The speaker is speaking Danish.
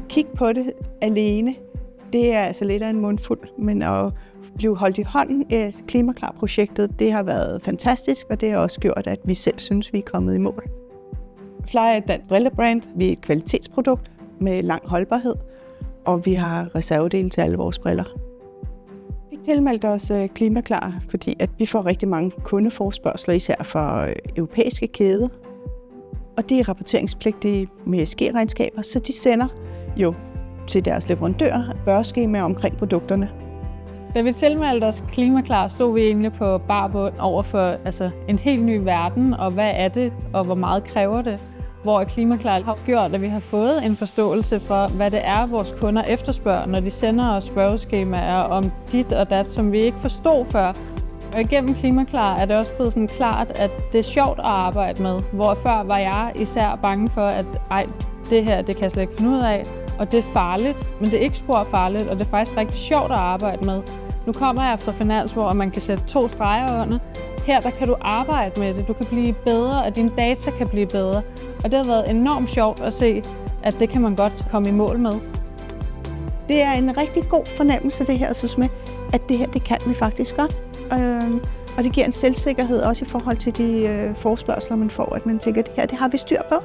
kigge på det alene, det er altså lidt af en mundfuld, men at blive holdt i hånden af Klimaklar-projektet, det har været fantastisk, og det har også gjort, at vi selv synes, vi er kommet i mål. Fly er et dansk brillebrand. Vi er et kvalitetsprodukt med lang holdbarhed, og vi har reservedele til alle vores briller. Vi tilmeldte os Klimaklar, fordi at vi får rigtig mange kundeforespørgsler, især fra europæiske kæder. Og de er rapporteringspligtige med ESG-regnskaber, så de sender jo til deres leverandører børskemaer omkring produkterne. Da vi tilmeldte os Klimaklar, stod vi egentlig på bar bund over for en helt ny verden, og hvad er det, og hvor meget kræver det? Hvor Klimaklar har gjort, at vi har fået en forståelse for, hvad det er, vores kunder efterspørger, når de sender os spørgeskemaer om dit og dat, som vi ikke forstod før. Og igennem Klimaklar er det også blevet sådan klart, at det er sjovt at arbejde med, hvor før var jeg især bange for, at det her det kan jeg slet ikke finde ud af, og det er farligt, men det er ikke spor farligt, og det er faktisk rigtig sjovt at arbejde med. Nu kommer jeg fra Finans, hvor man kan sætte 2 streger under. Her der kan du arbejde med det, du kan blive bedre, og dine data kan blive bedre. Og det har været enormt sjovt at se, at det kan man godt komme i mål med. Det er en rigtig god fornemmelse, det her, synes jeg, at det her, det kan vi faktisk godt. Og det giver en selvsikkerhed også i forhold til de forespørgsler, man får, at man tænker, at det her, det har vi styr på.